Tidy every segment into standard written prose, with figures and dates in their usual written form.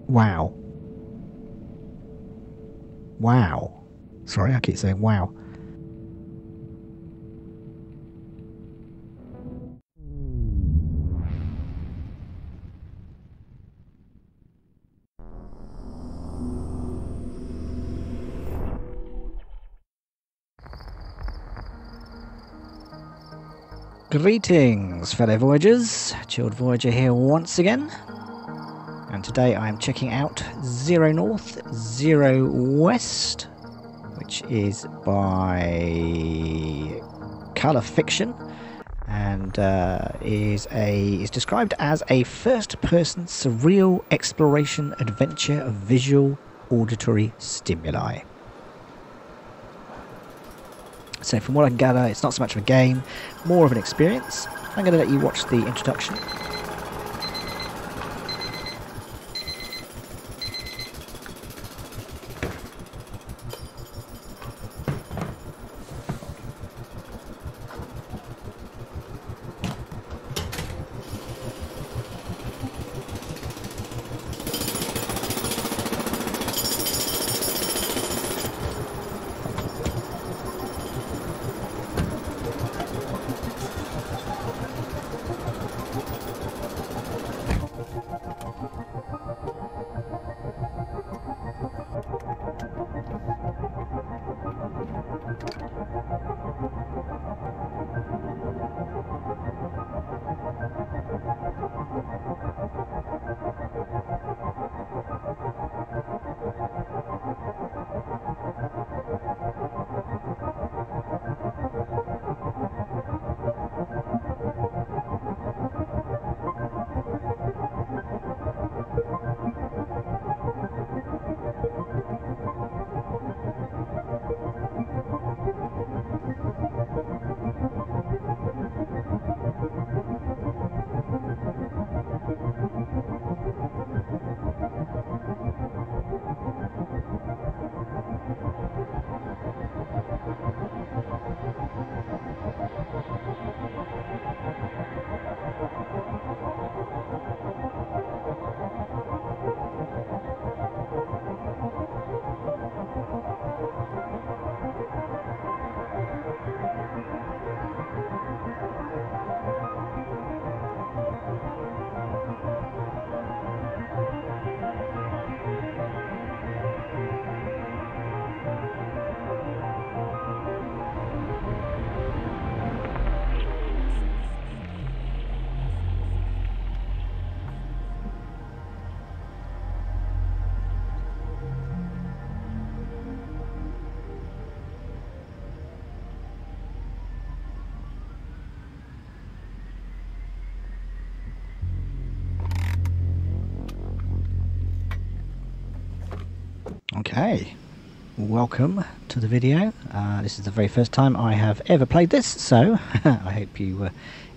Wow. Wow. Sorry, I keep saying wow. Greetings, fellow Voyagers. Chilled Voyager here once again. And today I am checking out Zero North, Zero West, which is by Colour Fiction, and is described as a first-person surreal exploration adventure of visual auditory stimuli. So from what I can gather, it's not so much of a game, more of an experience. I'm going to let you watch the introduction. Okay, welcome to the video. This is the very first time I have ever played this, so I hope you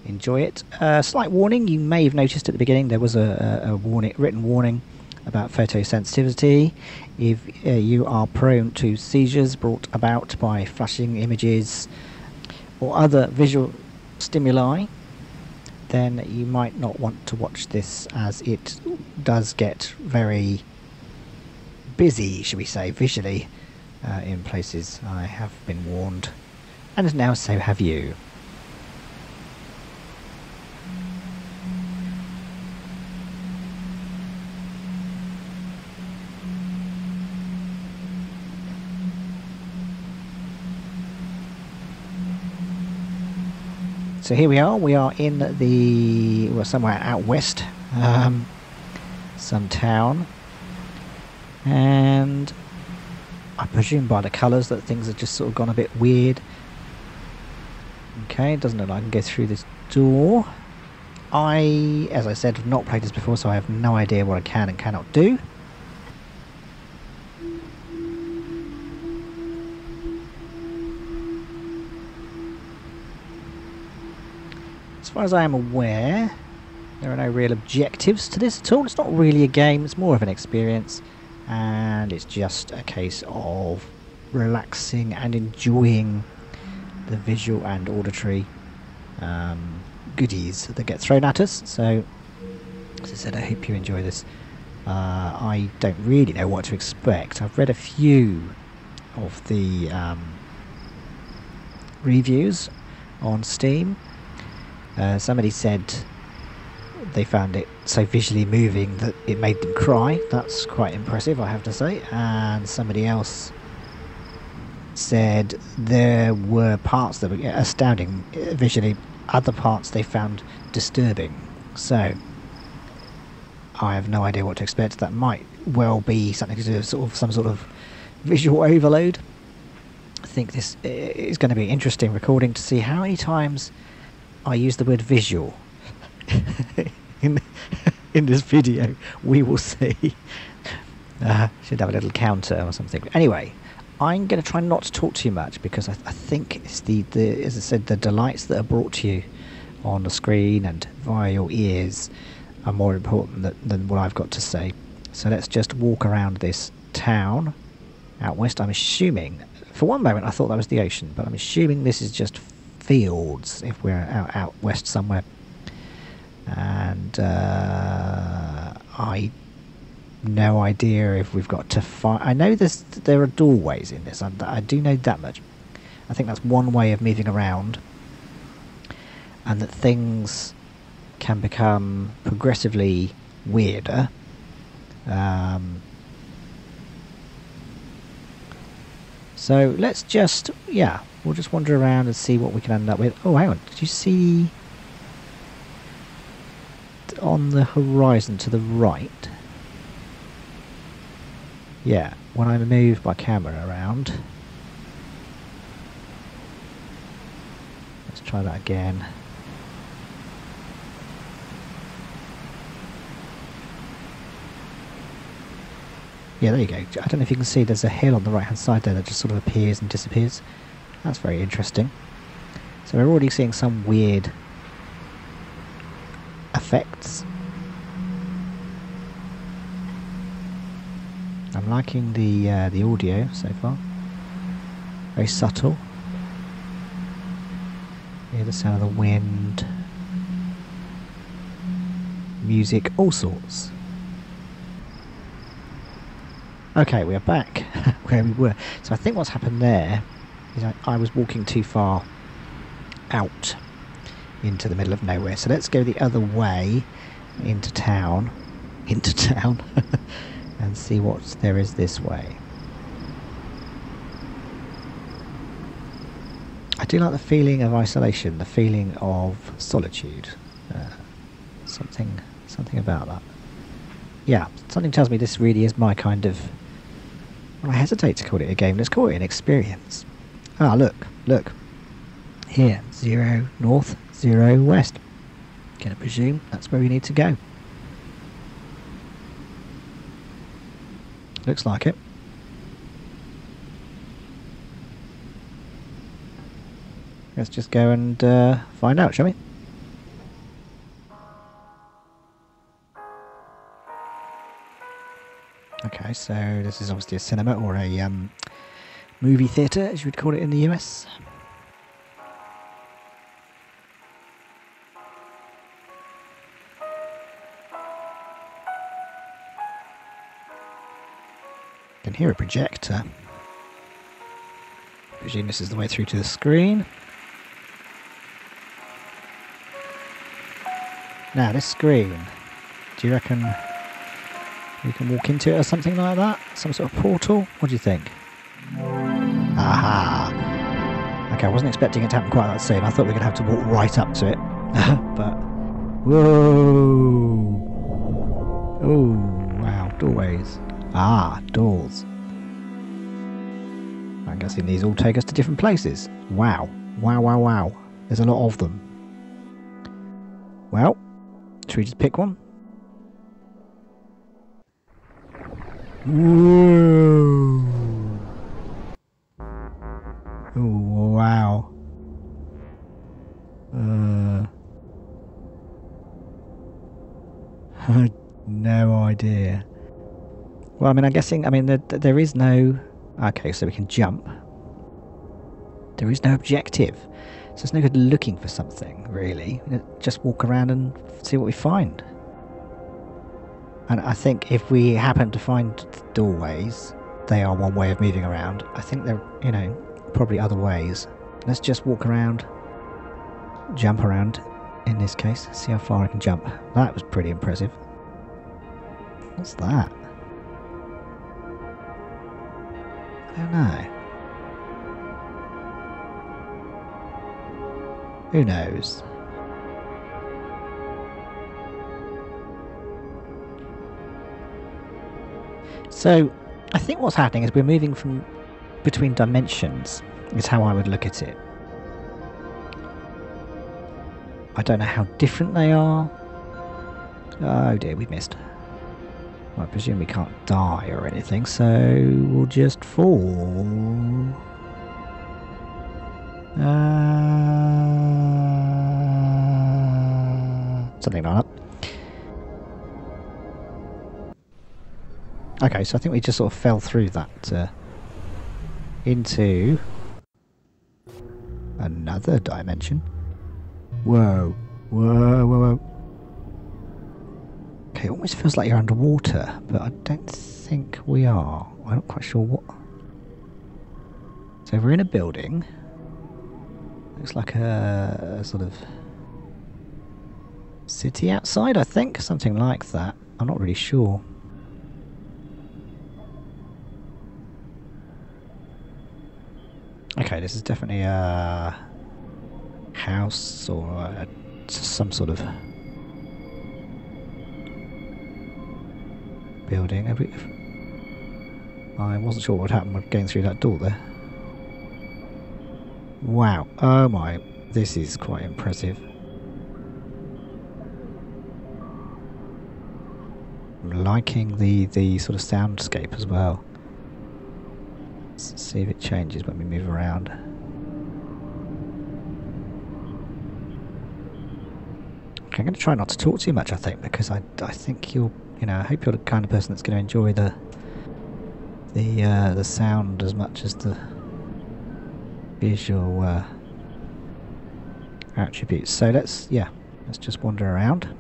enjoy it. Slight warning, you may have noticed at the beginning there was a written warning about photosensitivity. If you are prone to seizures brought about by flashing images or other visual stimuli, then you might not want to watch this, as it does get very busy, shall we say, visually in places. I have been warned, and now so have you. So here we are in well, somewhere out west, some town. And I presume by the colours that things have just sort of gone a bit weird. Okay, it doesn't look like I can go through this door. As I said, have not played this before, so I have no idea what I can and cannot do. As far as I am aware, there are no real objectives to this at all. It's not really a game, it's more of an experience. And it's just a case of relaxing and enjoying the visual and auditory goodies that get thrown at us. So, as I said, I hope you enjoy this. I don't really know what to expect. I've read a few of the reviews on Steam. Somebody said they found it so visually moving that it made them cry. That's quite impressive, I have to say. And somebody else said there were parts that were astounding visually, other parts they found disturbing. So I have no idea what to expect. That might well be something to do with some sort of visual overload. I think this is going to be an interesting recording to see how many times I use the word visual in this video. We will see. Should have a little counter or something. Anyway, I'm going to try not to talk too much because I think it's the as I said, the delights that are brought to you on the screen and via your ears are more important than what I've got to say. So let's just walk around this town out west. I'm assuming, for one moment I thought that was the ocean, but I'm assuming this is just fields if we're out west somewhere. And I no idea if we've got to find. I know there are doorways in this. I do know that much. I think that's one way of moving around, and that things can become progressively weirder. So let's just, we'll just wander around and see what we can end up with. Oh, hang on, did you see on the horizon to the right? Yeah, when I move my camera around. Let's try that again. Yeah, there you go. I don't know if you can see there's a hill on the right hand side there that just sort of appears and disappears. That's very interesting. So we're already seeing some weird effects. I'm liking the audio so far. Very subtle. Hear the sound of the wind. Music, all sorts. Okay, we are back where we were. So I think what's happened there is I was walking too far out into the middle of nowhere. So let's go the other way into town. And see what there is this way. I do like the feeling of isolation, the feeling of solitude. Something about that. Yeah, something tells me this really is my kind of... Well, I hesitate to call it a game. Let's call it an experience. Ah, look. Here, 0 north, 0 west. Gonna presume that's where we need to go. Looks like it. Let's just go and find out, shall we? Okay, so this is obviously a cinema or a movie theatre, as you would call it in the US. I can hear a projector. I presume this is the way through to the screen. Now, this screen, do you reckon we can walk into it or something like that? Some sort of portal? What do you think? Aha! Okay, I wasn't expecting it to happen quite that soon. I thought we were going to have to walk right up to it. But... Whoa! Oh, wow, doorways. Ah, doors. I'm guessing these all take us to different places. Wow. Wow. There's a lot of them. Well, should we just pick one? Whoa. Oh, wow. I had no idea. Well, I mean, I'm guessing, there is no... Okay, so we can jump. There is no objective. So it's no good looking for something, really. Just walk around and see what we find. And I think if we happen to find doorways, they are one way of moving around. I think there are, you know, probably other ways. Let's just walk around, jump around in this case, see how far I can jump. That was pretty impressive. What's that? I don't know. Who knows? So, I think what's happening is we're moving from between dimensions, is how I would look at it. I don't know how different they are. Oh dear, we missed. Well, I presume we can't die or anything, so we'll just fall. Something like that. Okay, so I think we just sort of fell through that into another dimension. Whoa, whoa, whoa, whoa. Okay, it almost feels like you're underwater, but I don't think we are. I'm not quite sure what. So we're in a building. Looks like a sort of city outside, I think. Something like that. I'm not really sure. Okay, this is definitely a house or some sort of building. I wasn't sure what would happen with going through that door there. Wow, oh my, this is quite impressive. I'm liking the sort of soundscape as well. Let's see if it changes when we move around. I'm going to try not to talk too much, I think, because I think you'll, you know, I hope you're the kind of person that's going to enjoy the sound as much as the visual attributes. So let's just wander around.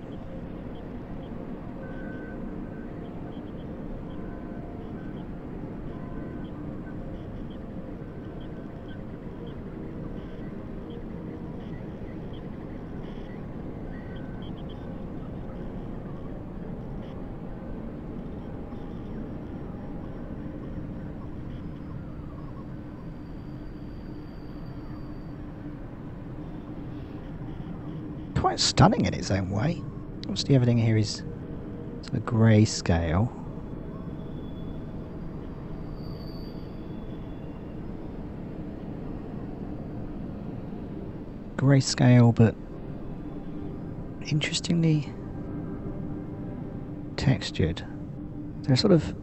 Quite stunning in its own way. Obviously everything here is sort of grayscale. Grayscale, but interestingly textured. There are sort of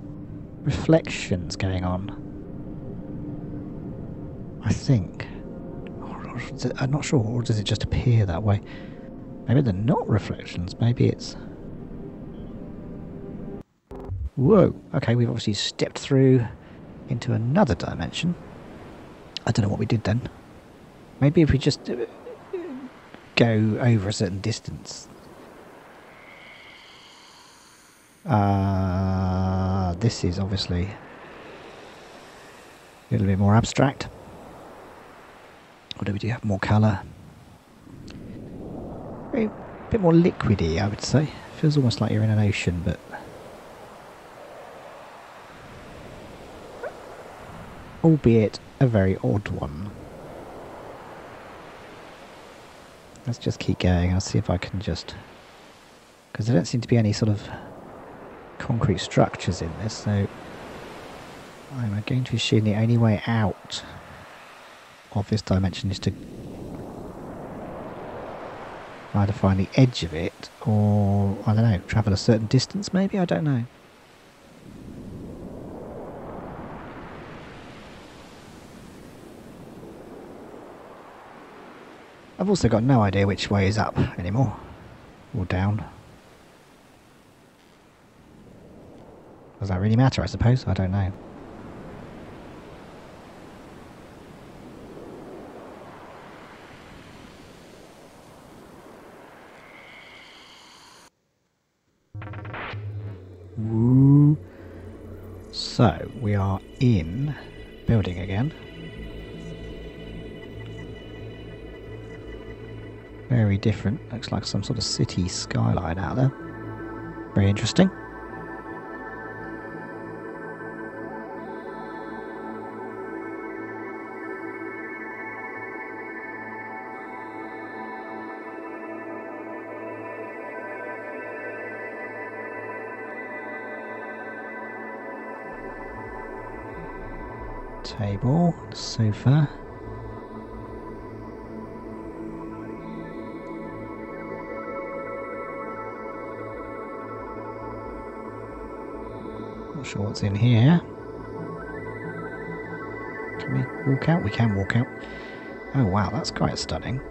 reflections going on, I think. I'm not sure, or does it just appear that way? Maybe they're not reflections, maybe it's... Whoa! Okay, we've obviously stepped through into another dimension. I don't know what we did then. Maybe if we just go over a certain distance. This is obviously a little bit more abstract. Although we do have more colour. A bit more liquidy, I would say. Feels almost like you're in an ocean, but... albeit a very odd one. Let's just keep going. I'll see if I can just... because there don't seem to be any sort of concrete structures in this, so... I'm going to assume the only way out of this dimension is to either find the edge of it, or, I don't know, travel a certain distance maybe? I don't know. I've also got no idea which way is up anymore, or down. Does that really matter, I suppose? I don't know. Woo. So, we are in building again. Very different. Looks like some sort of city skyline out there. Very interesting. Table, sofa. Not sure what's in here. Can we walk out? We can walk out. Oh wow, that's quite stunning.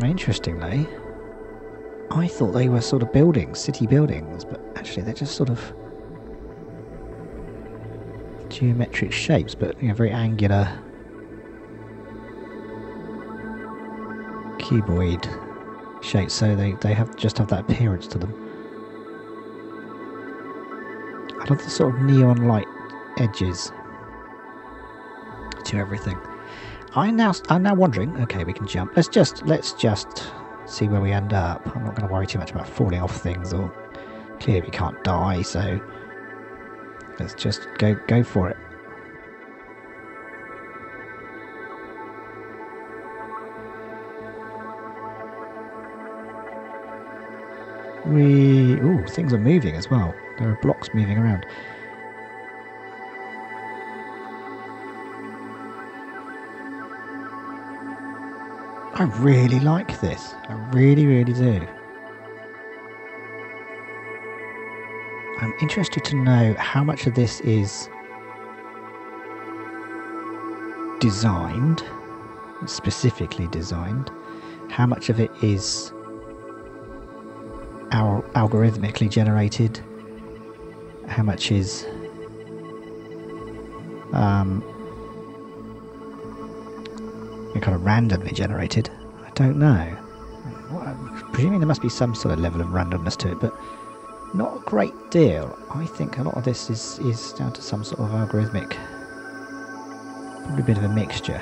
Interestingly, I thought they were sort of buildings, city buildings, but actually they're just sort of geometric shapes, but you know, very angular, cuboid shapes. So they just have that appearance to them. I love the sort of neon light edges to everything. I'm now wondering. Okay, we can jump. Let's just see where we end up. I'm not going to worry too much about falling off things, or clearly we can't die. So let's just go for it. Ooh, things are moving as well. There are blocks moving around. I really like this. I really, really do. I'm interested to know how much of this is designed, specifically designed, how much of it is algorithmically generated, how much is kind of randomly generated. I don't know. I'm presuming there must be some sort of level of randomness to it, but not a great deal. I think a lot of this is down to some sort of algorithmic, probably a bit of a mixture.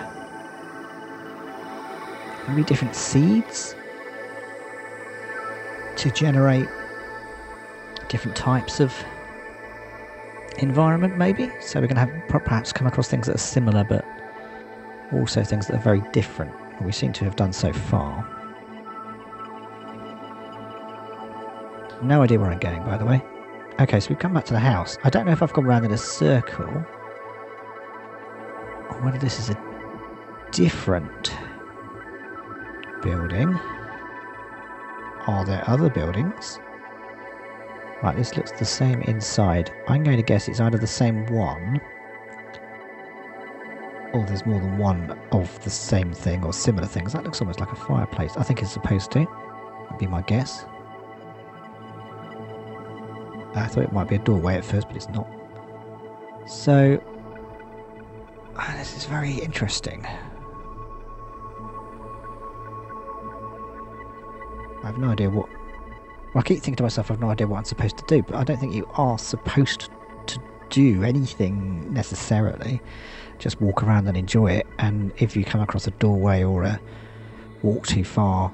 Maybe different seeds to generate different types of environment, maybe. So we're going to have perhaps come across things that are similar, but also things that are very different. We seem to have done so far. No idea where I'm going, by the way. Okay, so we've come back to the house. I don't know if I've gone round in a circle, or whether this is a different building. Are there other buildings? Right, this looks the same inside. I'm going to guess it's either the same one, or there's more than one of the same thing or similar things. That looks almost like a fireplace. I think it's supposed to. That'd be my guess. I thought it might be a doorway at first, but it's not. So, this is very interesting. I have no idea what... Well, I keep thinking to myself, I have no idea what I'm supposed to do, but I don't think you are supposed to do anything necessarily. Just walk around and enjoy it, and if you come across a doorway or a walk too far,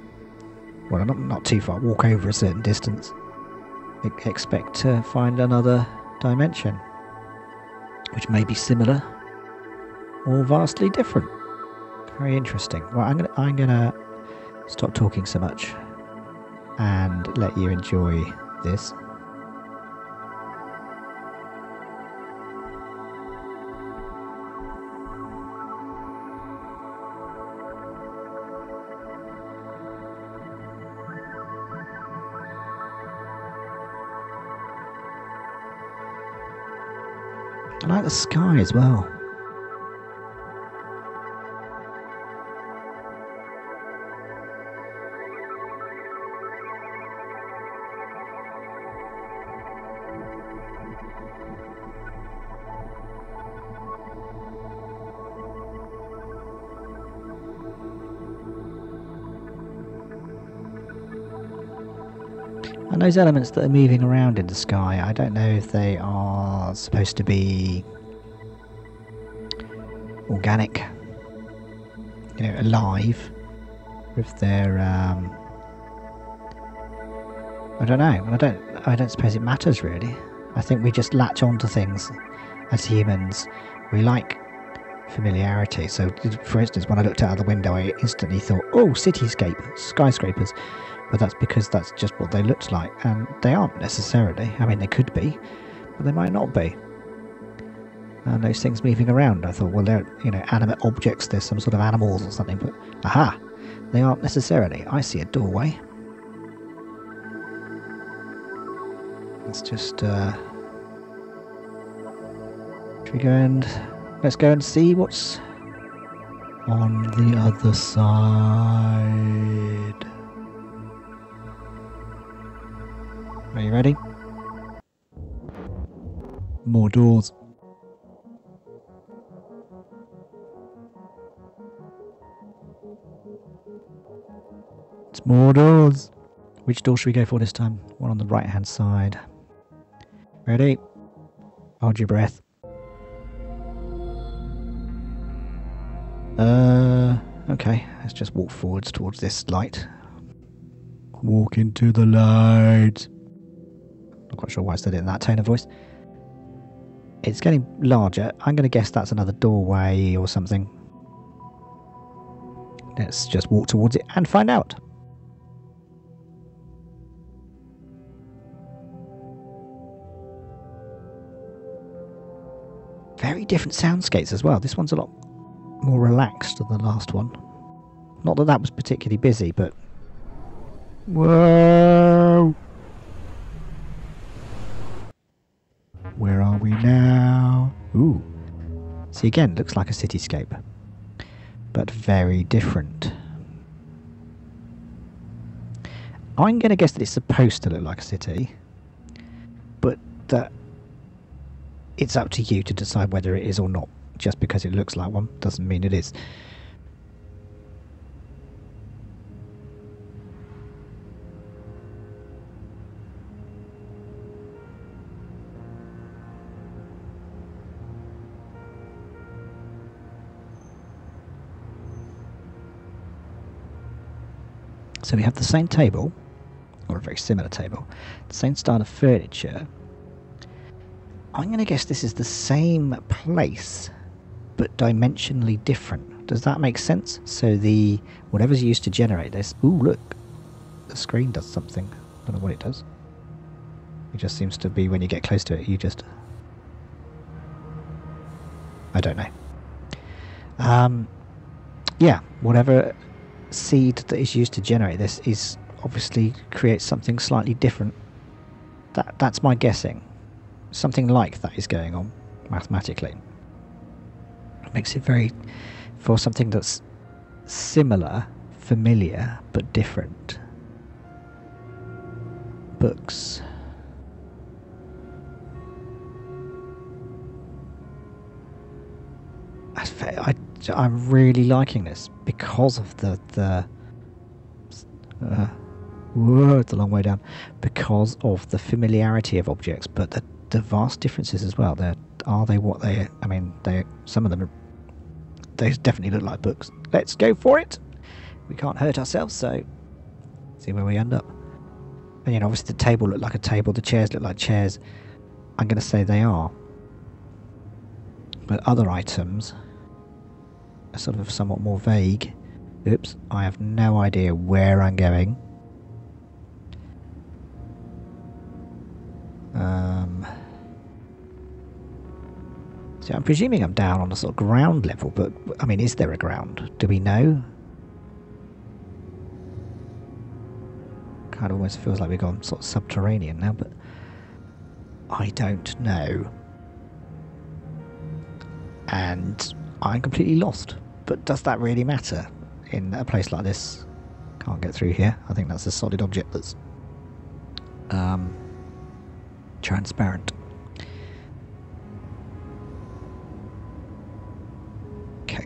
well, not too far, walk over a certain distance, expect to find another dimension, which may be similar or vastly different. Very interesting. Right, I'm gonna stop talking so much and let you enjoy this. I like the sky as well. And those elements that are moving around in the sky, I don't know if they are supposed to be organic, you know, alive, or if they're, I don't know. I don't suppose it matters really. I think we just latch on to things as humans. We like familiarity. So, for instance, when I looked out of the window, I instantly thought, oh, cityscape, skyscrapers. But that's because that's just what they looked like, and they aren't necessarily. I mean, they could be, but they might not be. And those things moving around, I thought, well, they're, you know, animate objects, there's some sort of animals or something, but aha, they aren't necessarily. I see a doorway. Let's just, should we go and, let's go and see what's on the other side. Are you ready? More doors. It's more doors. Which door should we go for this time? One on the right hand side. Ready? Hold your breath. Okay, let's just walk forwards towards this light. Walk into the light. Not quite sure why I said it in that tone of voice. It's getting larger. I'm going to guess that's another doorway or something. Let's just walk towards it and find out. Very different soundscapes as well. This one's a lot more relaxed than the last one. Not that that was particularly busy, but... Whoa! Where are we now? Ooh. See, again, looks like a cityscape, but very different. I'm going to guess that it's supposed to look like a city, but that it's up to you to decide whether it is or not. Just because it looks like one doesn't mean it is. So we have the same table, or a very similar table, the same style of furniture. I'm going to guess this is the same place, but dimensionally different. Does that make sense? So the whatever's used to generate this... Ooh, look! The screen does something. I don't know what it does. It just seems to be when you get close to it, you just... I don't know. Yeah, whatever seed that is used to generate this is obviously creates something slightly different. That's my guessing. Something like that is going on mathematically. It makes it very, for something that's similar, familiar, but different. Books. I'm really liking this because of the whoa, it's a long way down. Because of the familiarity of objects, but the vast differences as well. Are they what they? I mean, some of them they definitely look like books. Let's go for it. We can't hurt ourselves, so see where we end up. And you know, obviously the table looked like a table. The chairs look like chairs. I'm going to say they are. But other items are sort of somewhat more vague. Oops, I have no idea where I'm going. So I'm presuming I'm down on a sort of ground level, but I mean, is there a ground? Do we know? Kind of almost feels like we've gone sort of subterranean now, but I don't know. And I'm completely lost. But does that really matter in a place like this? Can't get through here. I think that's a solid object that's transparent.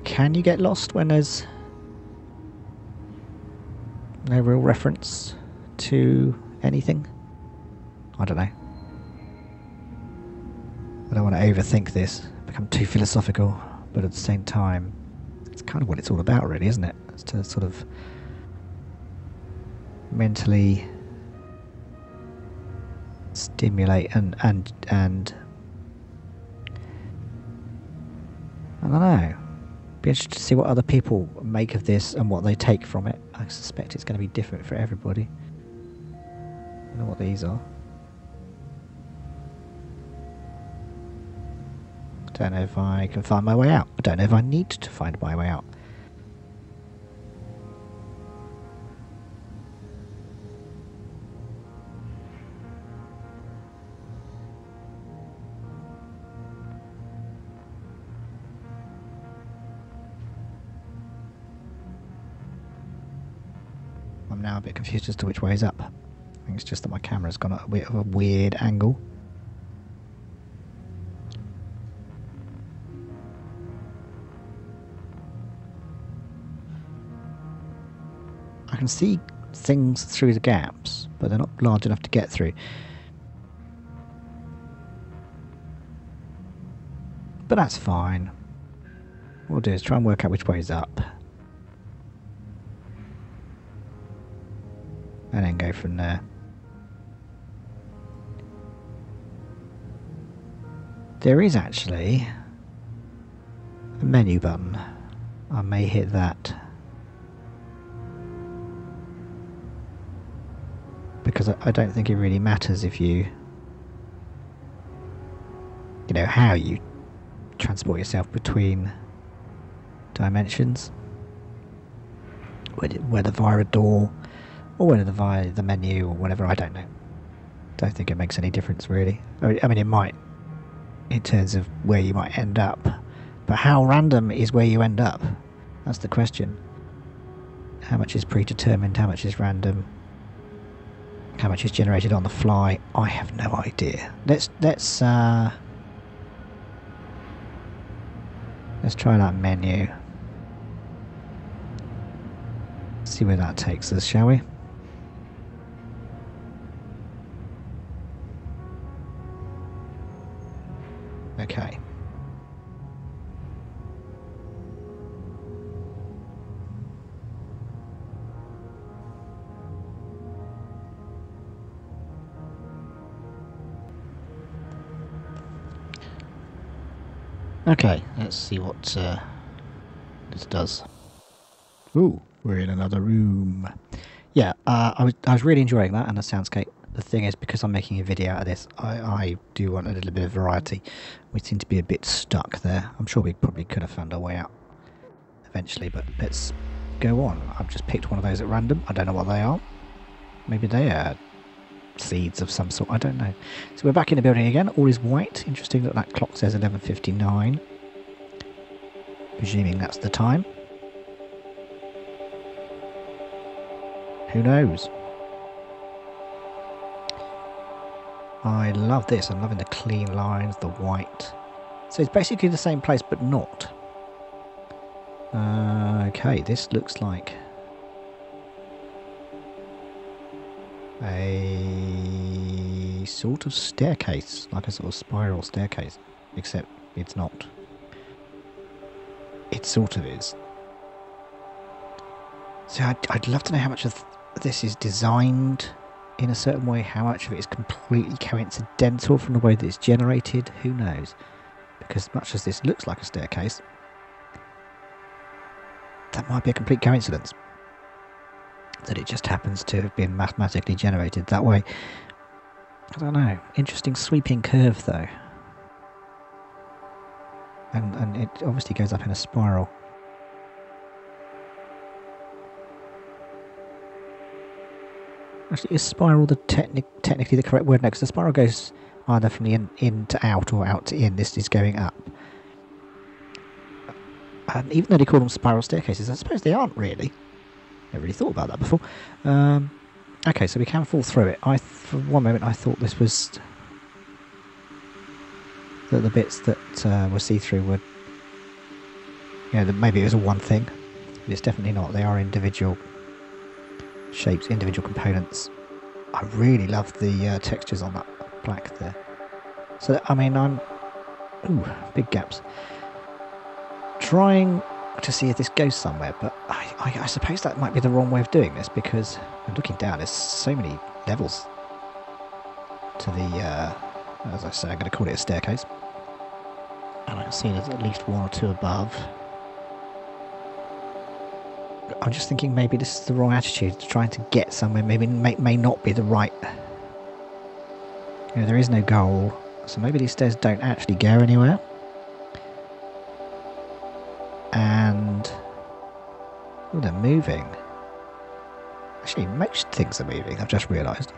Can you get lost when there's no real reference to anything? I don't know. I don't want to overthink this, become too philosophical, but at the same time, it's kind of what it's all about, really, isn't it? It's to sort of mentally stimulate and I don't know. Be interested to see what other people make of this and what they take from it. I suspect it's going to be different for everybody. I don't know what these are. I don't know if I can find my way out. I don't know if I need to find my way out. I'm now a bit confused as to which way is up. I think it's just that my camera's gone at a bit of a weird angle. I can see things through the gaps, but they're not large enough to get through. But that's fine. What we'll do is try and work out which way is up. And then go from there. There is actually a menu button. I may hit that. Because I don't think it really matters if you know, how you transport yourself between dimensions. Whether via a door, or whether via the menu, or whatever, I don't know. Don't think it makes any difference, really. I mean, it might, in terms of where you might end up. But how random is where you end up? That's the question. How much is predetermined, how much is random? How much is generated on the fly? I have no idea. Let's try that menu. See where that takes us, shall we? Okay. Okay, let's see what this does. Ooh, we're in another room. Yeah, I was really enjoying that and the soundscape. The thing is, because I'm making a video out of this, I do want a little bit of variety. We seem to be a bit stuck there. I'm sure we probably could have found our way out eventually, but let's go on. I've just picked one of those at random. I don't know what they are. Maybe they are seeds of some sort. I don't know. So we're back in the building again. All is white. Interesting that that clock says 11:59. Presuming that's the time. Who knows? I love this. I'm loving the clean lines, the white. So it's basically the same place, but not. Okay, this looks like a sort of staircase, like a sort of spiral staircase, except it's not. It sort of is. So I'd love to know how much of this is designed in a certain way, how much of it is completely coincidental from the way that it's generated. Who knows? Because much as this looks like a staircase, that might be a complete coincidence. That it just happens to have been mathematically generated that way. I don't know. Interesting sweeping curve though. And it obviously goes up in a spiral. Actually, is spiral the technically the correct word? No, because the spiral goes either from the in to out or out to in. This is going up. And even though they call them spiral staircases, I suppose they aren't really. Never really thought about that before. Okay, so we can fall through it. For one moment I thought this was that the bits that were see-through would, that maybe it was a one thing, but it's definitely not. They are individual shapes, individual components. I really love the textures on that black there. So, I mean, I'm... Ooh, big gaps. Trying to see if this goes somewhere, but I suppose that might be the wrong way of doing this, because looking down, there's so many levels to the, as I say, I'm going to call it a staircase. And I can see there's at least one or two above. I'm just thinking maybe this is the wrong attitude, trying to get somewhere, maybe may not be the right... You know, there is no goal, so maybe these stairs don't actually go anywhere. And... oh, they're moving. Actually, most things are moving, I've just realised.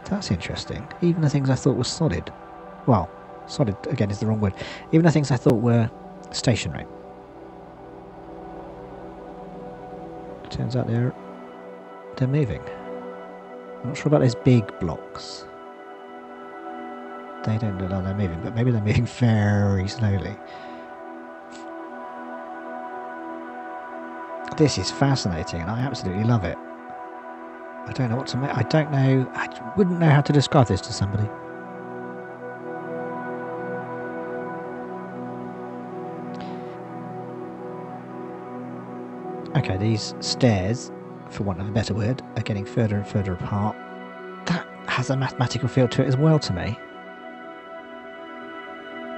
That's interesting. Even the things I thought were solid. Well, solid, again, is the wrong word. Even the things I thought were stationary. Turns out they're moving. I'm not sure about those big blocks. They don't look like they're moving, but maybe they're moving very slowly. This is fascinating, and I absolutely love it. I don't know what to make. I don't know. I wouldn't know how to describe this to somebody. Okay, these stairs, for want of a better word, are getting further and further apart. That has a mathematical feel to it as well to me.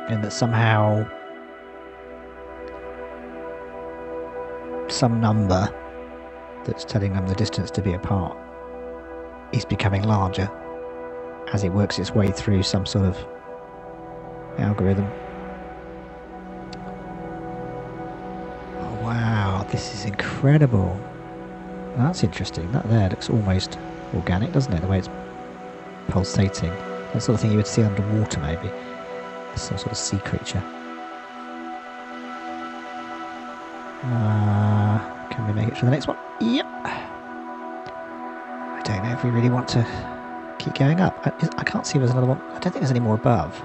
And that somehow some number that's telling them the distance to be apart is becoming larger as it works its way through some sort of algorithm. Oh, wow, this is incredible. That's interesting. That there looks almost organic, doesn't it? The way it's pulsating. That sort of thing you would see underwater, maybe. Some sort of sea creature. Can we make it to the next one? Yep. I don't know if we really want to keep going up. I can't see if there's another one. I don't think there's any more above.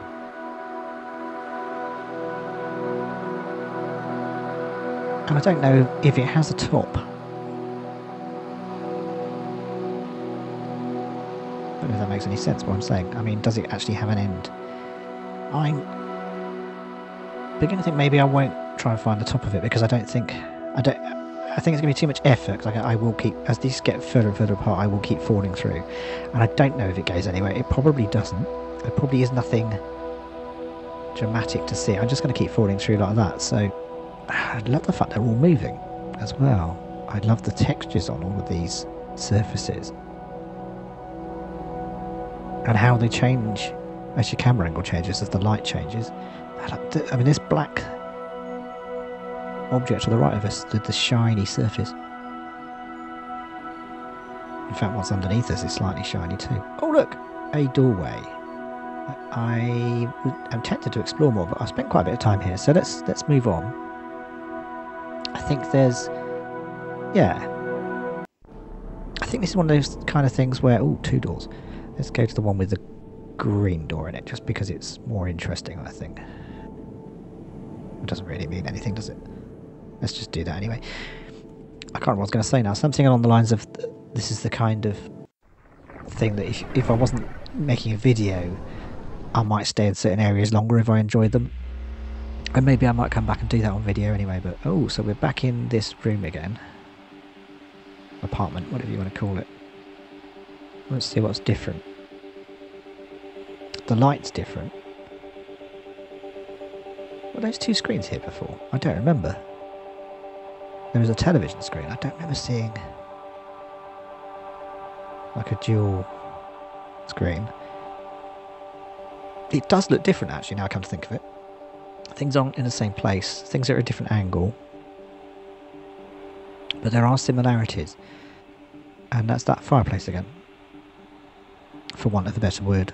And I don't know if it has a top. I don't know if that makes any sense what I'm saying. I mean, does it actually have an end? I'm beginning to think maybe I won't try and find the top of it, because I think it's going to be too much effort, because I will keep, as these get further and further apart, I will keep falling through. And I don't know if it goes anywhere. It probably doesn't. There probably is nothing dramatic to see. I'm just going to keep falling through like that. So I love the fact they're all moving as well. I love the textures on all of these surfaces. And how they change as your camera angle changes, as the light changes. I mean, this black object to the right of us, the shiny surface. In fact, what's underneath us is slightly shiny too. Oh look, a doorway. I am tempted to explore more, but I've spent quite a bit of time here, so let's move on. I think there's, yeah. I think this is one of those kind of things where, oh, two doors. Let's go to the one with the green door in it, just because it's more interesting, I think. It doesn't really mean anything, does it? Let's just do that anyway. I can't remember what I was going to say now. Something along the lines of, this is the kind of thing that if I wasn't making a video, I might stay in certain areas longer if I enjoyed them. And maybe I might come back and do that on video anyway. But oh, so we're back in this room again. Apartment, whatever you want to call it. Let's see what's different. The light's different. Were those two screens here before? I don't remember. There was a television screen. I don't remember seeing like a dual screen. It does look different actually, now I come to think of it. Things aren't in the same place. Things are at a different angle. But there are similarities. And that's that fireplace again. For want of a better word.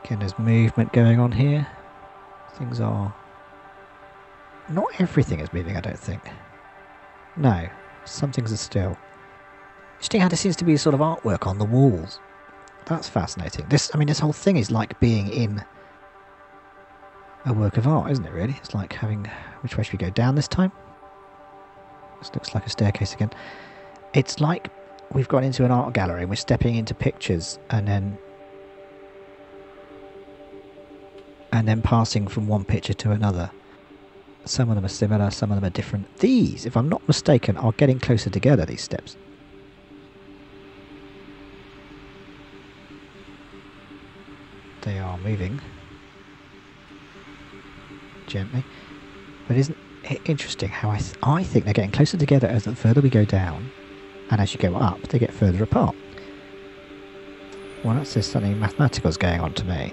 Again, there's movement going on here. Things are... Not everything is moving, I don't think. No, some things are still. Interesting how there seems to be sort of artwork on the walls. That's fascinating. This whole thing is like being in a work of art, isn't it, really? It's like having... Which way should we go? Down this time? This looks like a staircase again. It's like we've gone into an art gallery and we're stepping into pictures and then passing from one picture to another. Some of them are similar, some of them are different. These, if I'm not mistaken, are getting closer together, these steps. They are moving gently. But isn't it interesting how I think they're getting closer together as the further we go down, and as you go up, they get further apart. Well, that says something mathematical is going on to me.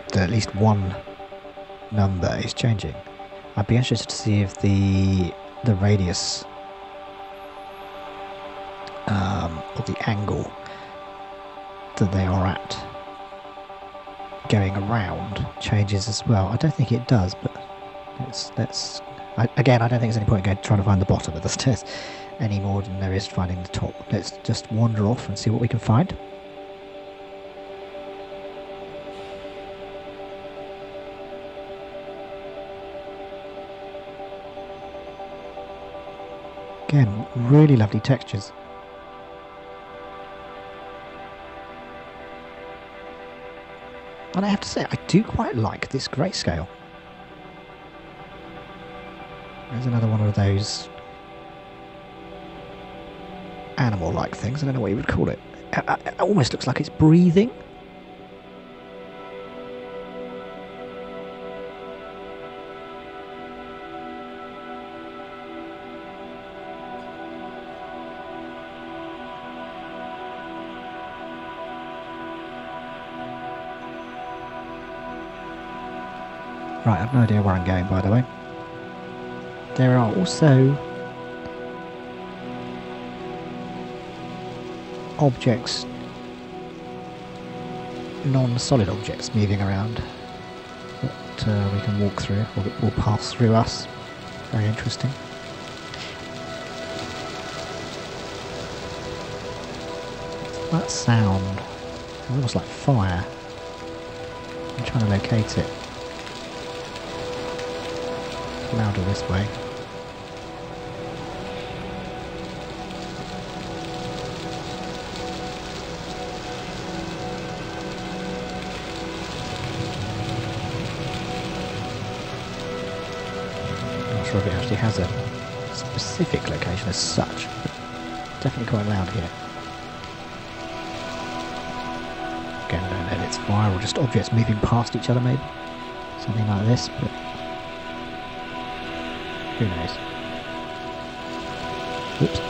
That at least one number is changing. I'd be interested to see if the radius or the angle that they are at going around changes as well. I don't think it does, but again, I don't think there's any point in trying to find the bottom of the stairs any more than there is finding the top. Let's just wander off and see what we can find. Again, really lovely textures. And I have to say, I do quite like this grayscale. There's another one of those animal-like things. I don't know what you would call it. It almost looks like it's breathing. Right, I've no idea where I'm going, by the way. There are also objects, non-solid objects moving around that we can walk through, or that will pass through us. Very interesting. That sound, almost like fire. I'm trying to locate it. Louder this way. I'm not sure if it actually has a specific location as such, but definitely quite loud here. Again, I don't know if it's fire or just objects moving past each other, maybe. Something like this, but who knows? Oops, I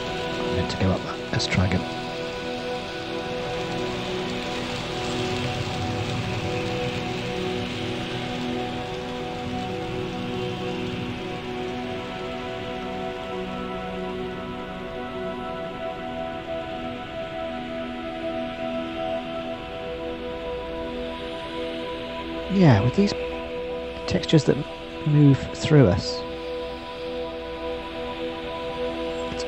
meant to go up that. Let's try again. Yeah, with these textures that move through us,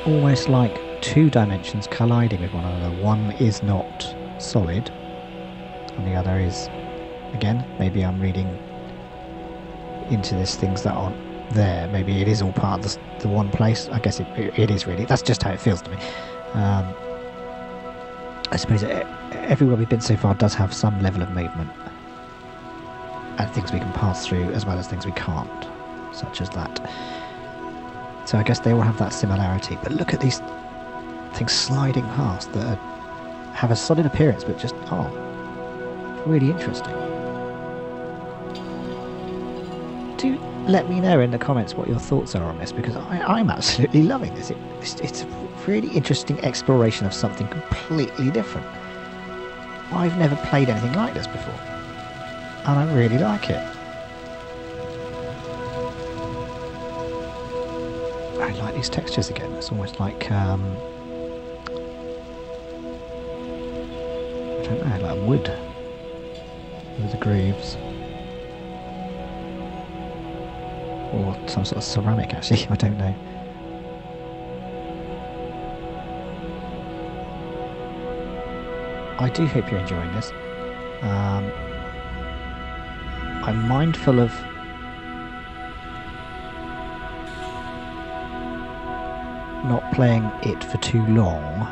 almost like two dimensions colliding with one another. One is not solid and the other is, again, maybe I'm reading into this things that aren't there. Maybe it is all part of the one place. I guess it is really. That's just how it feels to me. I suppose everywhere we've been so far does have some level of movement and things we can pass through as well as things we can't, such as that. So I guess they all have that similarity, but look at these things sliding past that have a solid appearance but just aren't. Really interesting. Do let me know in the comments what your thoughts are on this, because I'm absolutely loving this. It's a really interesting exploration of something completely different. I've never played anything like this before, and I really like it. I like these textures again. It's almost like, I don't know, like wood with the grooves. Or some sort of ceramic, actually, I don't know. I do hope you're enjoying this. I'm mindful of not playing it for too long,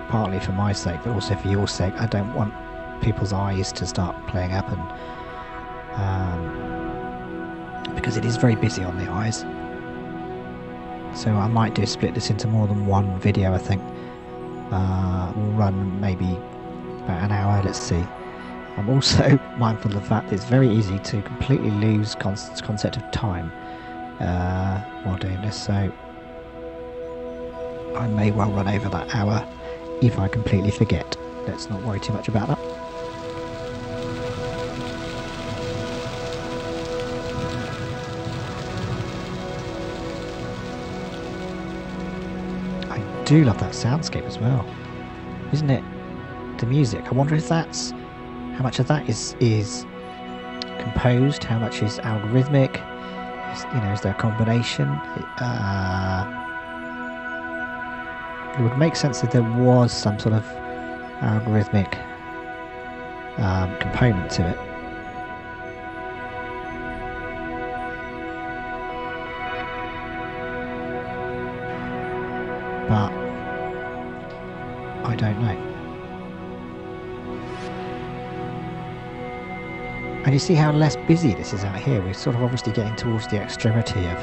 partly for my sake, but also for your sake. I don't want people's eyes to start playing up, and because it is very busy on the eyes. So I might do split this into more than one video, I think. We'll run maybe about an hour, let's see. I'm also mindful of the fact that it's very easy to completely lose concept of time while doing this, so I may well run over that hour if I completely forget. Let's not worry too much about that. I do love that soundscape as well, isn't it? The music. I wonder if that's how much of that is composed, how much is algorithmic. Is there a combination? It would make sense if there was some sort of algorithmic component to it. But I don't know. And you see how less busy this is out here. We're sort of obviously getting towards the extremity of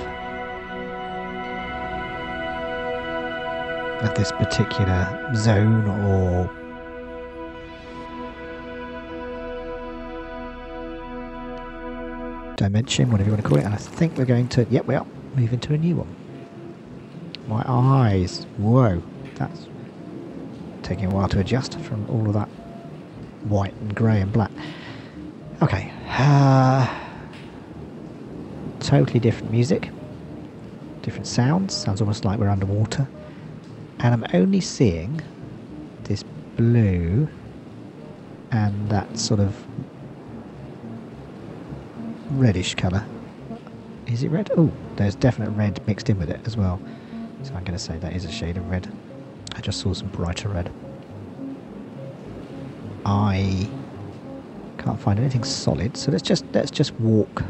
this particular zone or dimension, whatever you want to call it. And I think we're going to, yep, we are moving to a new one. My eyes, whoa, that's taking a while to adjust from all of that white and grey and black. Okay, totally different music, different sounds. Sounds almost like we're underwater. And I'm only seeing this blue and that sort of reddish colour. Is it red? Oh, there's definite red mixed in with it as well. So I'm going to say that is a shade of red. I just saw some brighter red. I can't find anything solid, so let's just walk.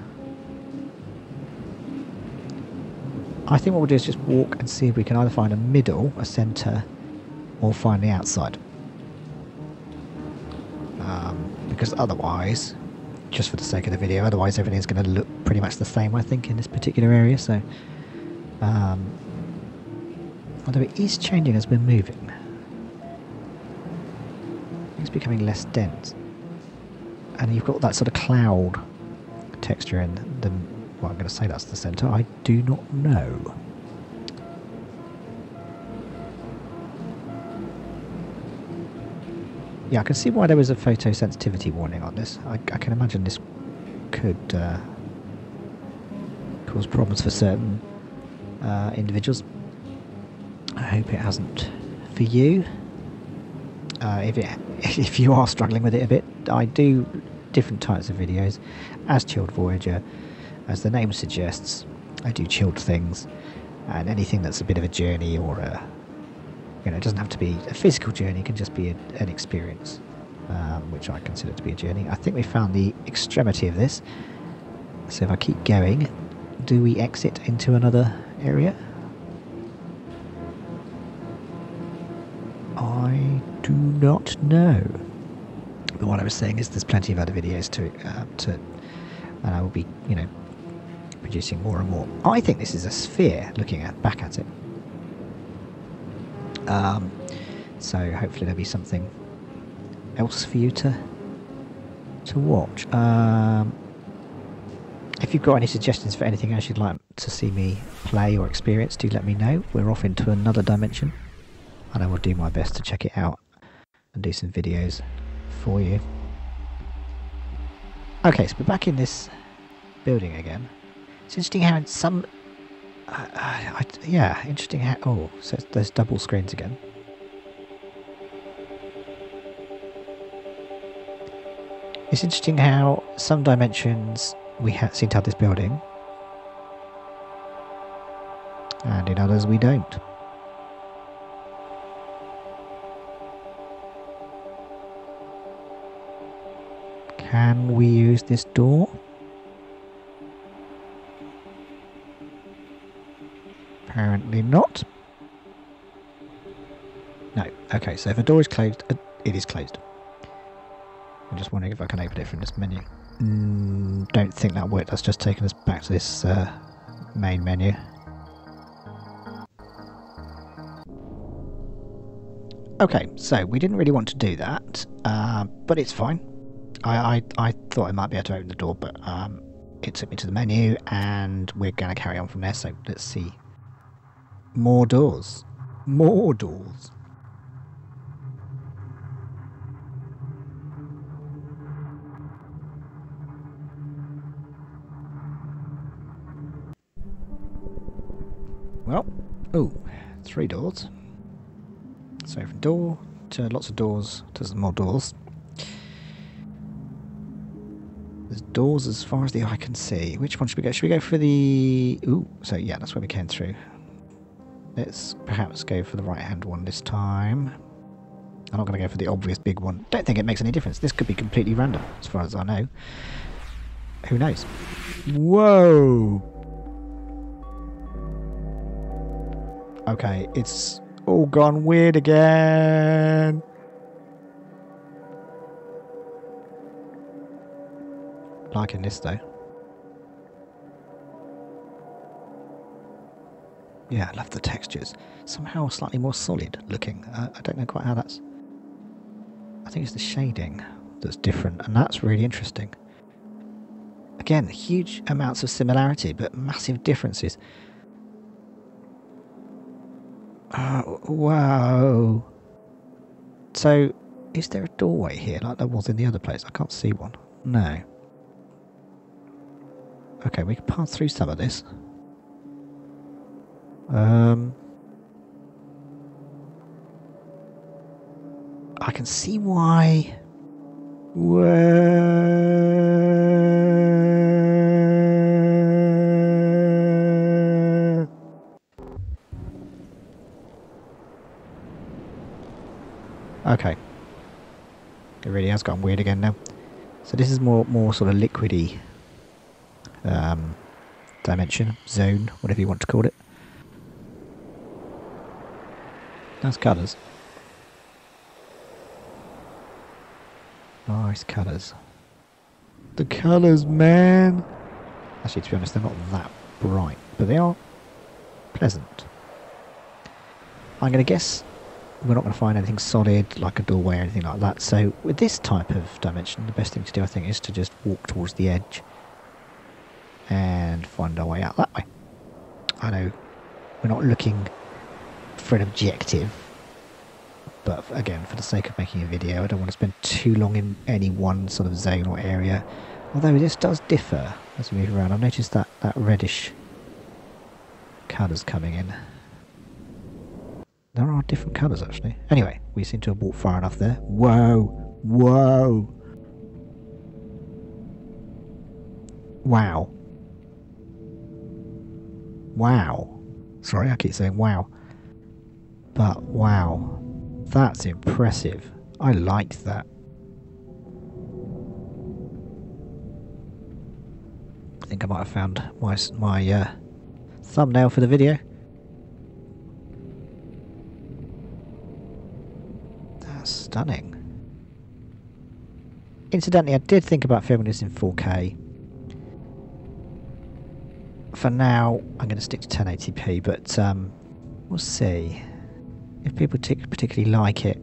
I think what we'll do is just walk and see if we can either find a middle, a centre, or find the outside. Because otherwise, just for the sake of the video, otherwise everything's going to look pretty much the same, I think, in this particular area. So, although it is changing as we're moving, it's becoming less dense, and you've got that sort of cloud texture in the. Well, I'm going to say that's the centre. I do not know. Yeah, I can see why there was a photosensitivity warning on this. I can imagine this could cause problems for certain individuals. I hope it hasn't for you. If you are struggling with it a bit, I do different types of videos. As Chilled Voyager, as the name suggests, I do chilled things, and anything that's a bit of a journey or a, it doesn't have to be a physical journey, it can just be an experience, which I consider to be a journey. I think we found the extremity of this, so if I keep going, do we exit into another area? I do not know. But what I was saying is there's plenty of other videos and I will be, producing more and more. I think this is a sphere, looking back at it. So hopefully there'll be something else for you to watch. If you've got any suggestions for anything else you'd like to see me play or experience, do let me know. We're off into another dimension, and I will do my best to check it out and do some videos for you. Okay, so we're back in this building again. It's interesting how in some... yeah, interesting how... Oh, so there's double screens again. It's interesting how some dimensions we seem to have this building, and in others we don't. Can we use this door? Apparently not. No. Okay, so if a door is closed, it is closed. I'm just wondering if I can open it from this menu. Don't think that worked. That's just taken us back to this main menu. Okay, so we didn't really want to do that, but it's fine. I thought I might be able to open the door, but it took me to the menu, and we're going to carry on from there. So let's see. More doors. More doors. Well, ooh, 3 doors. So from door to lots of doors to some more doors. There's doors as far as the eye can see. Which one should we go? Should we go for the... Ooh, so yeah, that's where we came through. Let's perhaps go for the right-hand one this time. I'm not going to go for the obvious big one. Don't think it makes any difference. This could be completely random, as far as I know. Who knows? Whoa! Okay, it's all gone weird again. Liking this though. Yeah, I love the textures. Somehow slightly more solid looking. I don't know quite how that's... I think it's the shading that's different, and that's really interesting. Again, huge amounts of similarity, but massive differences. Oh, wow. So, is there a doorway here like there was in the other place? I can't see one. No. Okay, we can pass through some of this. I can see why... Okay. It really has gotten weird again now. So this is more sort of liquidy dimension, zone, whatever you want to call it. Nice colours. Nice colours. The colours, man! Actually, to be honest, they're not that bright, but they are pleasant. I'm going to guess we're not going to find anything solid, like a doorway or anything like that. So with this type of dimension, the best thing to do, I think, is to just walk towards the edge and find our way out that way. I know we're not looking for an objective, but again, for the sake of making a video, I don't want to spend too long in any one sort of zone or area. Although this does differ as we move around. I've noticed that reddish colours coming in. There are different colours actually. Anyway, we seem to have walked far enough there. Whoa! Whoa! Wow. Wow. Sorry, I keep saying wow. But wow. That's impressive. I liked that. I think I might have found my thumbnail for the video. That's stunning. Incidentally, I did think about filming this in 4K. For now, I'm going to stick to 1080p, but we'll see. If people particularly like it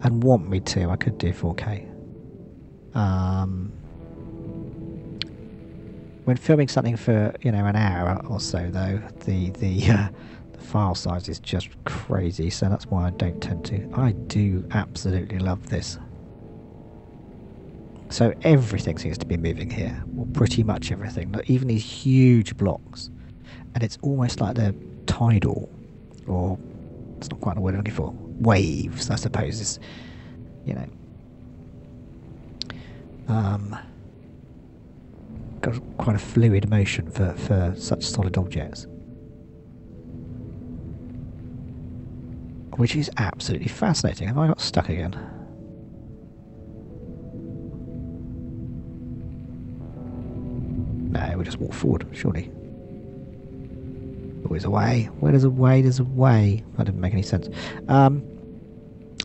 and want me to, I could do 4K. When filming something for, you know, an hour or so, though, the file size is just crazy, so that's why I don't tend to. I do absolutely love this. So everything seems to be moving here. Well, pretty much everything. Even these huge blocks. And it's almost like they're tidal. Or, it's not quite the word I'm looking for. Waves, I suppose. Is, you know. Got quite a fluid motion for such solid objects. Which is absolutely fascinating. Have I got stuck again? No, we'll just walk forward, surely. Always a way. Where there's a way, there's a way. That didn't make any sense. I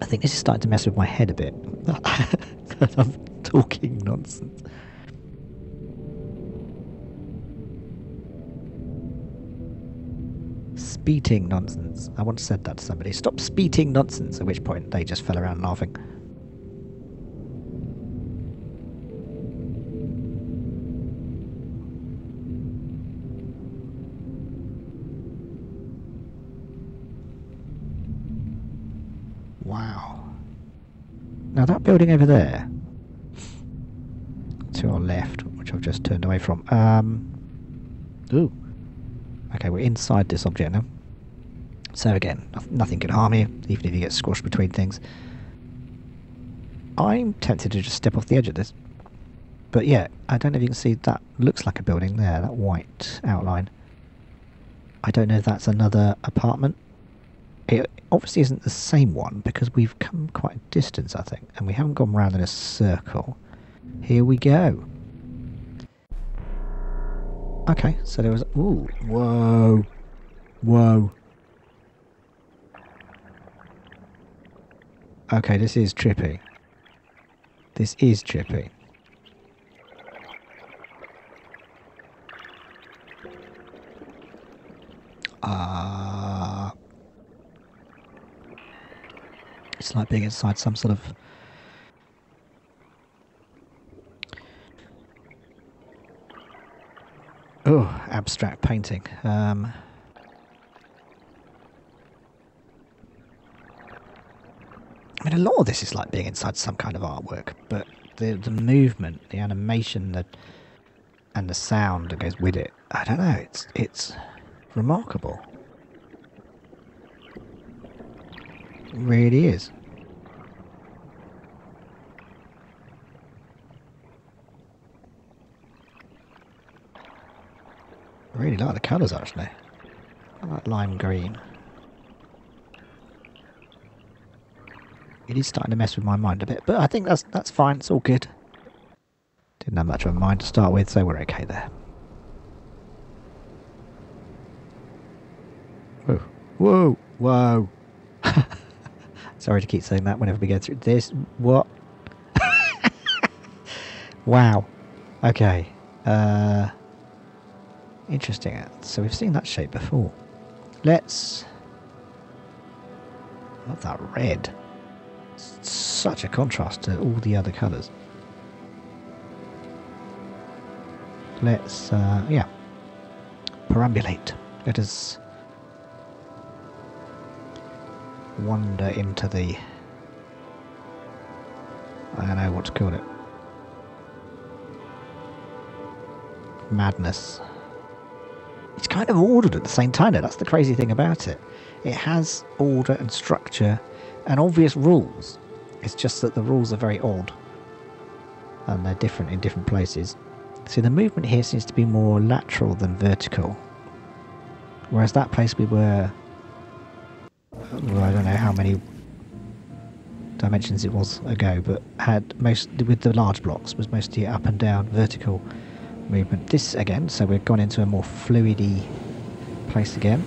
think this is starting to mess with my head a bit. I'm talking nonsense. Speaking nonsense. I once said that to somebody. Stop speaking nonsense, at which point they just fell around laughing. Wow. Now that building over there, to our left, which I've just turned away from. Ooh. Okay, we're inside this object now. So again, nothing can harm you, even if you get squashed between things. I'm tempted to just step off the edge of this. But yeah, I don't know if you can see, that looks like a building there, that white outline. I don't know if that's another apartment. It obviously isn't the same one, because we've come quite a distance, I think, and we haven't gone round in a circle. Here we go. Okay, so there was... Ooh, whoa. Whoa. Okay, this is trippy. This is trippy. It's like being inside some sort of... Oh, abstract painting. I mean, a lot of this is like being inside some kind of artwork, but the movement, the animation, and the sound that goes with it, I don't know, it's remarkable. It really is. I really like the colours, actually. I like lime green. It is starting to mess with my mind a bit, but I think that's fine. It's all good. Didn't have much of a mind to start with, so we're okay there. Whoa, whoa, whoa! Sorry to keep saying that whenever we go through this. What? Wow. Okay. Interesting. So we've seen that shape before. Let's... Love that red. It's such a contrast to all the other colours. Let's, yeah. Perambulate. Let us wander into the... I don't know what to call it. Madness. It's kind of ordered at the same time though, that's the crazy thing about it. It has order and structure and obvious rules. It's just that the rules are very odd. And they're different in different places. See, the movement here seems to be more lateral than vertical. Whereas that place we were... Well, I don't know how many dimensions it was ago, but had most, with the large blocks, was mostly up and down vertical movement. This again, so we've gone into a more fluidy place again.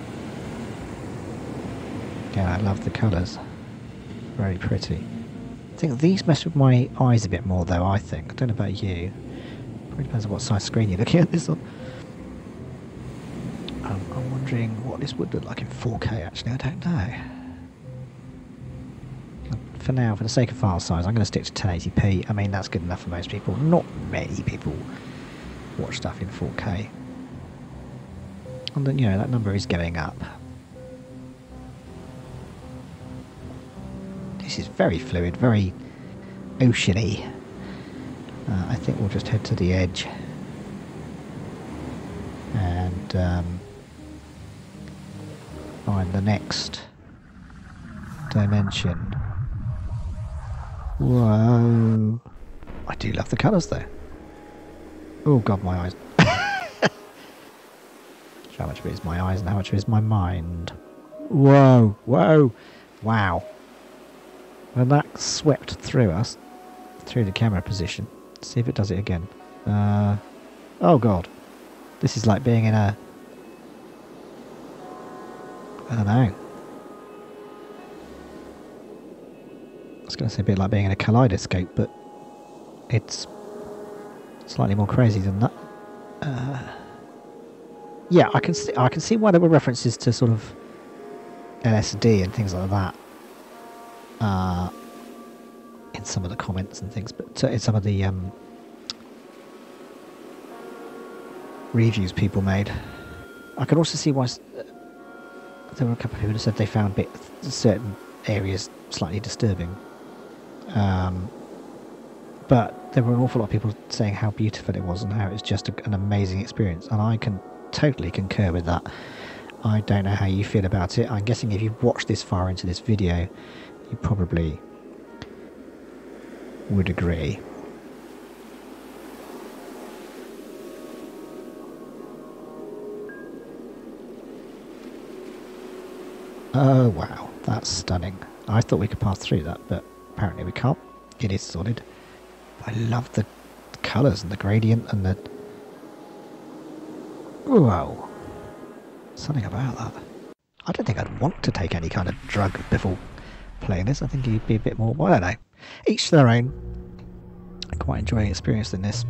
Yeah, I love the colours. Very pretty. I think these mess with my eyes a bit more though, I think. I don't know about you. Probably depends on what size screen you're looking at this on. I'm wondering what this would look like in 4K actually, I don't know. For now, for the sake of file size, I'm going to stick to 1080p. I mean, that's good enough for most people. Not many people watch stuff in 4K. And then, you know, that number is going up. This is very fluid, very oceany. I think we'll just head to the edge. And find the next dimension. Whoa. I do love the colours though. Oh god, my eyes. How much of it is my eyes and how much of it is my mind? Whoa, whoa, wow. When that swept through us, through the camera position, let's see if it does it again. Oh god. This is like being in a I don't know. I was going to say a bit like being in a kaleidoscope, but it's slightly more crazy than that. Yeah, I can see why there were references to sort of LSD and things like that in some of the comments and things, but in some of the reviews people made. I can also see why there were a couple of people who said they found certain areas slightly disturbing. But there were an awful lot of people saying how beautiful it was and how it was just an amazing experience, and I can totally concur with that. I don't know how you feel about it. I'm guessing if you've watched this far into this video, you probably would agree. Oh wow, that's stunning. I thought we could pass through that, but apparently we can't. It is solid. I love the colours and the gradient and the... Whoa. Something about that. I don't think I'd want to take any kind of drug before playing this. I think you'd be a bit more... Well, I don't know. Each their own. I'm quite enjoying experiencing this.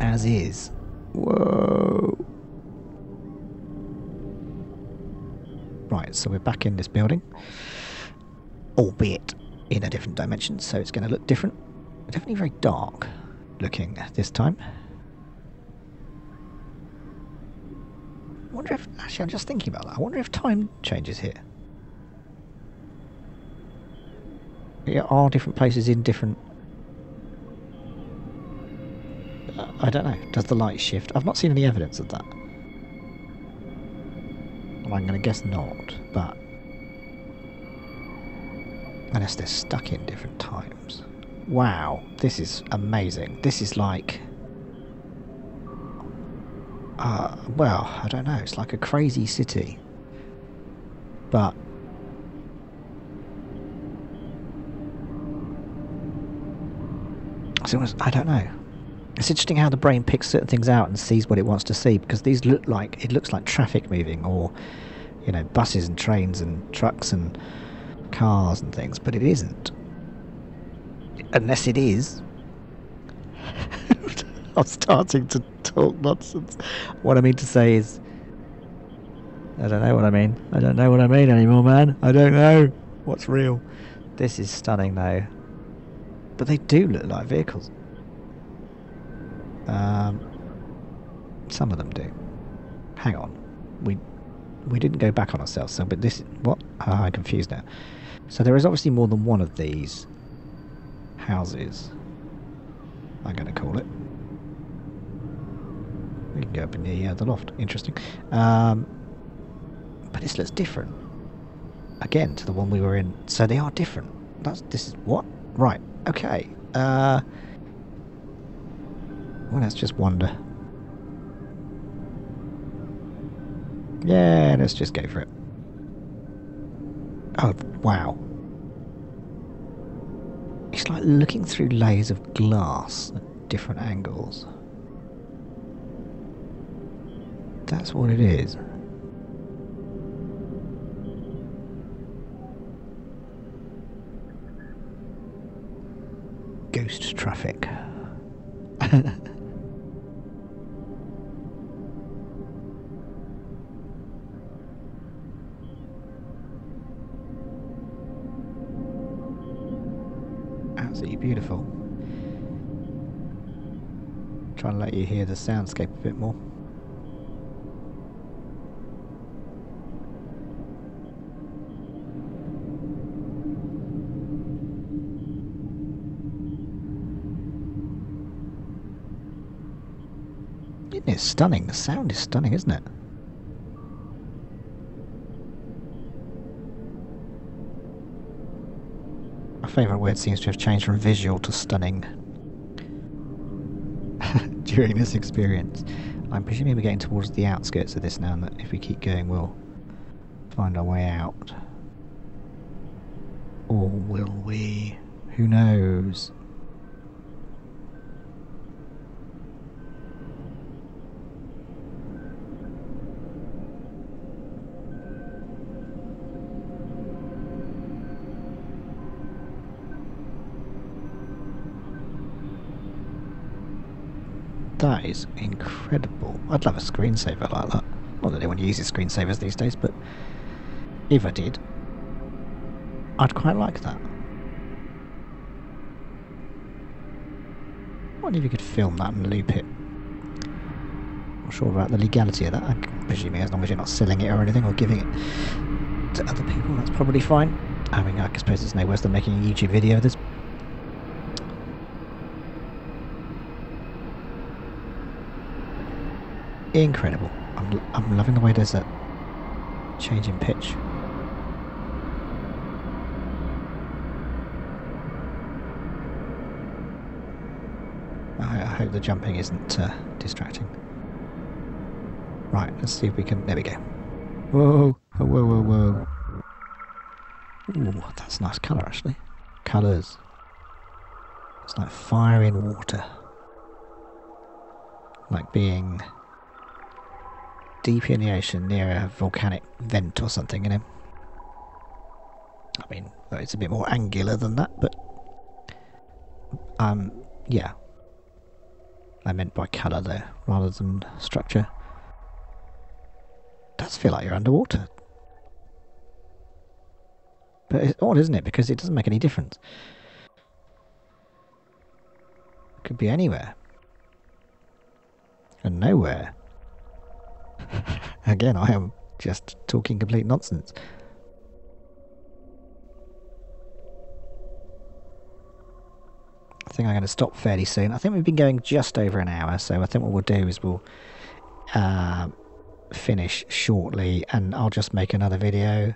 As is. Whoa. Right, so we're back in this building. Albeit in a different dimension, so it's going to look different. Definitely very dark looking this time. I wonder if... Actually, I'm just thinking about that. I wonder if time changes here. Yeah, are different places in different... I don't know. Does the light shift? I've not seen any evidence of that. Well, I'm going to guess not, but... Unless they're stuck in different times. Wow, this is amazing. This is like... well, I don't know. It's like a crazy city. But... I don't know. It's interesting how the brain picks certain things out and sees what it wants to see, because these look like... It looks like traffic moving, or, you know, buses and trains and trucks and cars and things, but it isn't. Unless it is. I'm starting to talk nonsense. What I mean to say is... I don't know what I mean. I don't know what I mean anymore, man. I don't know what's real. This is stunning, though. But they do look like vehicles. Some of them do. Hang on. We didn't go back on ourselves, so... But this... What? Oh, I'm confused now. So there is obviously more than one of these houses, I'm going to call it. We can go up in the loft. Interesting. But this looks different. Again, to the one we were in. So they are different. This is... What? Right. Okay. Well, let's just wander. Yeah, let's just go for it. Oh, wow. It's like looking through layers of glass at different angles. That's what it is. Ghost traffic. Absolutely beautiful. Try and let you hear the soundscape a bit more. It's stunning. The sound is stunning, isn't it? My favourite word seems to have changed from visual to stunning during this experience. I'm presuming we're getting towards the outskirts of this now, and that if we keep going we'll find our way out. Or will we? Who knows? That is incredible. I'd love a screensaver like that. Not that anyone uses screensavers these days, but if I did, I'd quite like that. I wonder if you could film that and loop it. Not sure about the legality of that. I'm presuming as long as you're not selling it or anything or giving it to other people, that's probably fine. I mean, I suppose it's no worse than making a YouTube video of this. Incredible. I'm loving the way there's that change in pitch. I hope the jumping isn't distracting. Right, let's see if we can... There we go. Whoa, whoa, whoa, whoa. Ooh, that's a nice colour actually. Colours. It's like fire in water. Like being deep in the ocean near a volcanic vent or something, you know. I mean, it's a bit more angular than that, but yeah. I meant by colour there, rather than structure. It does feel like you're underwater. But it's odd, isn't it? Because it doesn't make any difference. It could be anywhere. And nowhere. Again, I am just talking complete nonsense. I think I'm going to stop fairly soon. I think we've been going just over an hour, so I think what we'll do is we'll finish shortly, and I'll just make another video,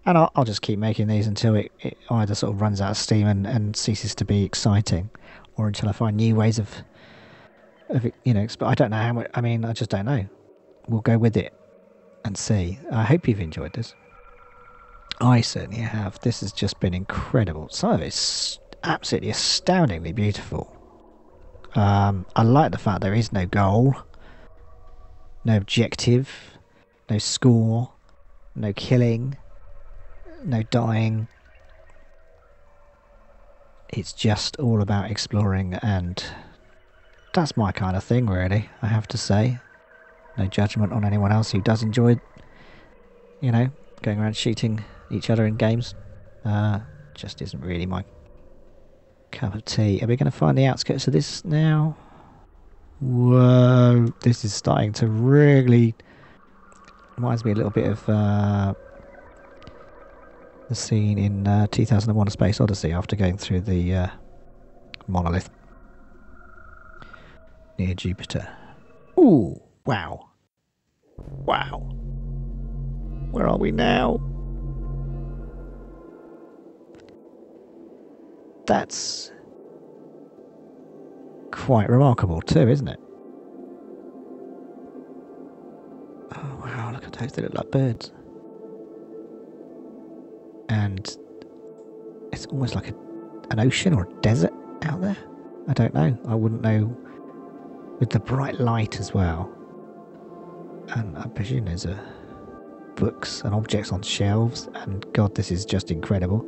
and I'll just keep making these until it either sort of runs out of steam and ceases to be exciting, or until I find new ways of it, you know. But I don't know how much. I mean, I just don't know. We'll go with it and see. I hope you've enjoyed this. I certainly have. This has just been incredible. Some of it's absolutely astoundingly beautiful. I like the fact there is no goal, no objective, no score, no killing, no dying. It's just all about exploring, and that's my kind of thing, really, I have to say. No judgment on anyone else who does enjoy, you know, going around shooting each other in games. Just isn't really my cup of tea. Are we going to find the outskirts of this now? Whoa, this is starting to really... Reminds me a little bit of the scene in 2001: A Space Odyssey after going through the monolith near Jupiter. Ooh, wow. Wow. Where are we now? That's quite remarkable too, isn't it? Oh wow, look at those, they look like birds. And it's almost like an ocean or a desert out there. I don't know, I wouldn't know, with the bright light as well. And I presume there's books and objects on shelves, and God, this is just incredible,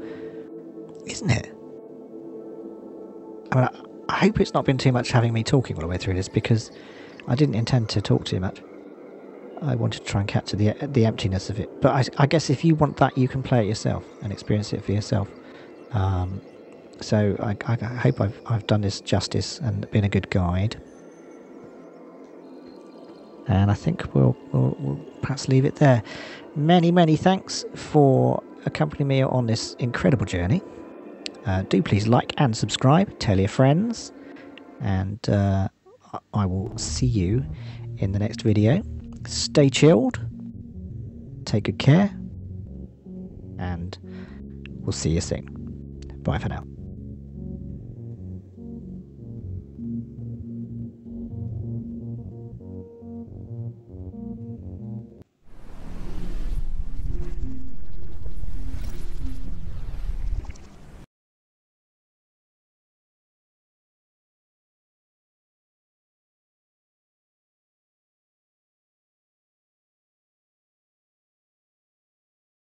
isn't it? I mean, I hope it's not been too much having me talking all the way through this, because I didn't intend to talk too much. I wanted to try and capture the emptiness of it. But I guess if you want that, you can play it yourself and experience it for yourself. So I hope I've done this justice and been a good guide. And I think we'll perhaps leave it there. Many thanks for accompanying me on this incredible journey. Do please like and subscribe, tell your friends, and I will see you in the next video. Stay chilled, take good care, and we'll see you soon. Bye for now.